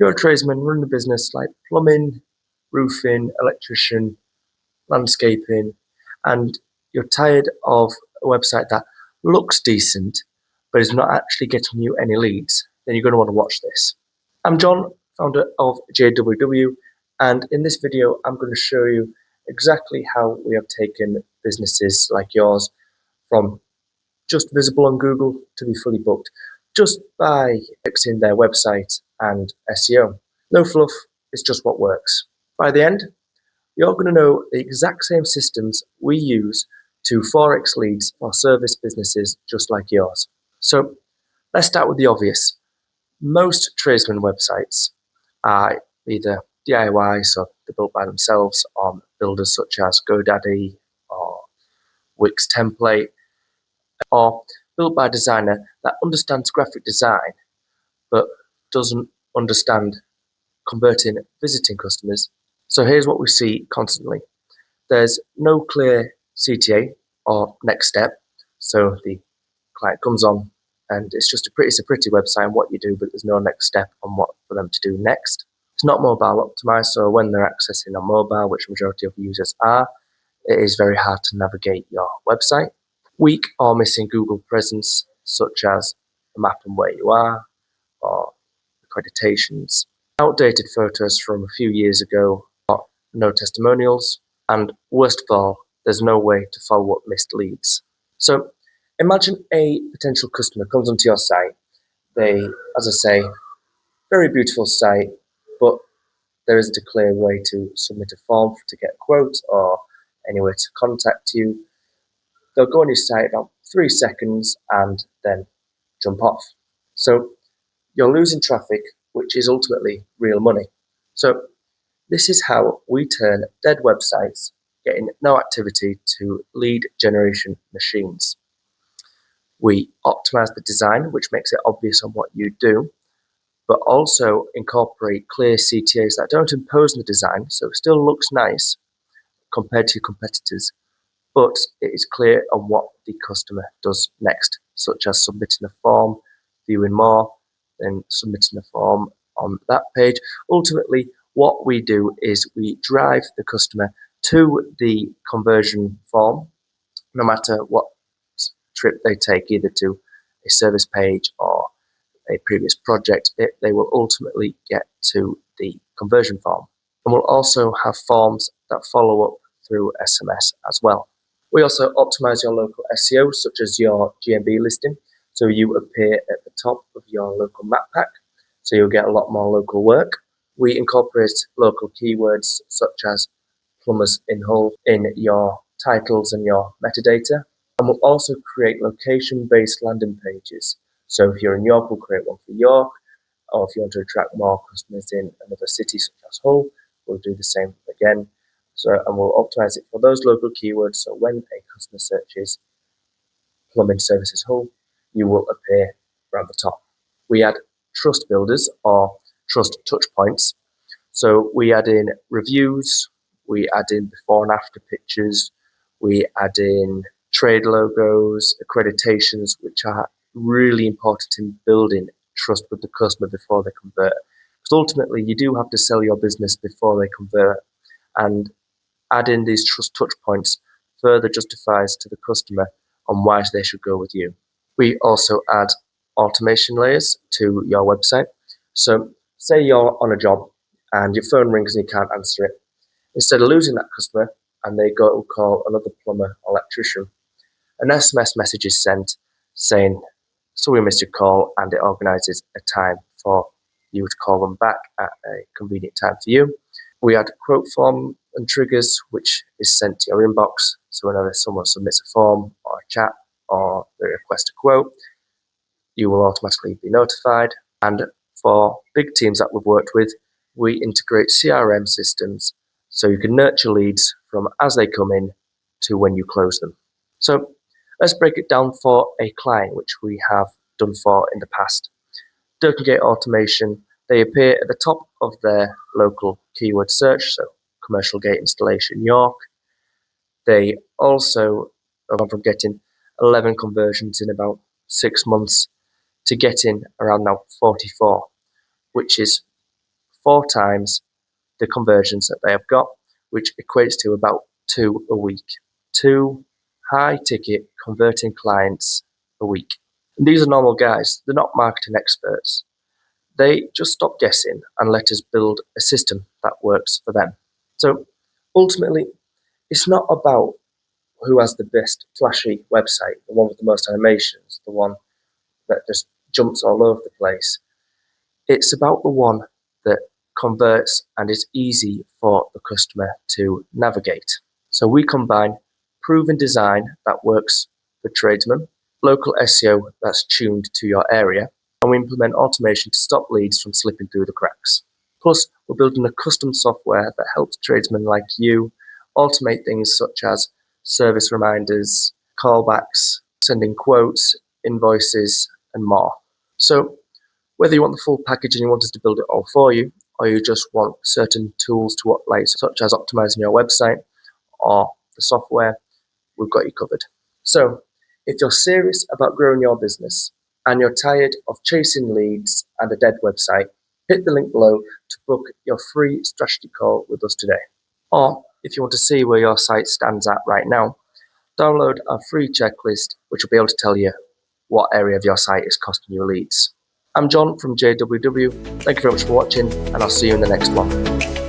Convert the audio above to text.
You're a tradesman running a business like plumbing, roofing, electrician, landscaping, and you're tired of a website that looks decent but is not actually getting you any leads, then you're going to want to watch this. I'm John, founder of JWW, and in this video I'm going to show you exactly how we have taken businesses like yours from just visible on Google to be fully booked just by fixing their website and SEO. No fluff, it's just what works. By the end, you're going to know the exact same systems we use to Forex leads for service businesses just like yours. So let's start with the obvious. Most tradesman websites are either DIY, so they're built by themselves, on builders such as GoDaddy or Wix Template, or built by a designer that understands graphic design but doesn't understand converting visiting customers. So here's what we see constantly. There's no clear CTA or next step. So the client comes on and it's a pretty website and what you do, but there's no next step on what for them to do next. It's not mobile optimized, so when they're accessing on mobile, which majority of users are, it is very hard to navigate your website. Weak or missing Google presence, such as a map and where you are, or accreditations. Outdated photos from a few years ago, or no testimonials, and worst of all, there's no way to follow up missed leads. So imagine a potential customer comes onto your site. They, as I say, very beautiful site, but there isn't a clear way to submit a form to get a quote or any way to contact you. They'll go on your site about 3 seconds and then jump off. So you're losing traffic, which is ultimately real money. So this is how we turn dead websites getting no activity to lead generation machines. We optimize the design, which makes it obvious on what you do, but also incorporate clear CTAs that don't impose the design, so it still looks nice compared to your competitors, but it is clear on what the customer does next, such as submitting a form, viewing more, then submitting a form on that page. Ultimately, what we do is we drive the customer to the conversion form, no matter what trip they take, either to a service page or a previous project, they will ultimately get to the conversion form. And we'll also have forms that follow up through SMS as well. We also optimize your local SEO, such as your GMB listing, so you appear at the top of your local map pack, so you'll get a lot more local work. We incorporate local keywords such as plumbers in Hull in your titles and your metadata. And we'll also create location-based landing pages. So if you're in York, we'll create one for York, or if you want to attract more customers in another city such as Hull, we'll do the same again. And we'll optimize it for those local keywords, so when a customer searches plumbing services Hull, you will appear around the top. We add trust builders or trust touch points. So we add in reviews, we add in before and after pictures, we add in trade logos, accreditations, which are really important in building trust with the customer before they convert. Because ultimately, you do have to sell your business before they convert, and adding these trust touch points further justifies to the customer on why they should go with you. We also add automation layers to your website. So say you're on a job and your phone rings and you can't answer it. Instead of losing that customer and they go call another plumber or electrician, an SMS message is sent saying, "So we missed your call," and it organizes a time for you to call them back at a convenient time for you. We add quote form and triggers, which is sent to your inbox. So whenever someone submits a form or a chat or they request a quote, you will automatically be notified. And for big teams that we've worked with, we integrate CRM systems so you can nurture leads from as they come in to when you close them. So let's break it down for a client, which we have done for in the past. Gate Automation, they appear at the top of their local keyword search, so commercial gate installation York. They also have gone from getting 11 conversions in about 6 months to getting around now 44, which is 4 times the conversions that they have got, which equates to about 2 a week. 2 high ticket converting clients a week. And these are normal guys, they're not marketing experts. They just stop guessing and let us build a system that works for them. So ultimately, it's not about who has the best flashy website, the one with the most animations, the one that just jumps all over the place. It's about the one that converts and is easy for the customer to navigate. So we combine proven design that works for tradesmen, local SEO that's tuned to your area, and we implement automation to stop leads from slipping through the cracks. Plus, we're building a custom software that helps tradesmen like you automate things such as service reminders, callbacks, sending quotes, invoices, and more. So whether you want the full package and you want us to build it all for you, or you just want certain tools to apply, such as optimizing your website or the software, we've got you covered. So if you're serious about growing your business and you're tired of chasing leads and a dead website, hit the link below to book your free strategy call with us today. Or if you want to see where your site stands at right now, download our free checklist, which will be able to tell you what area of your site is costing you leads. I'm John from JWW. Thank you very much for watching, and I'll see you in the next one.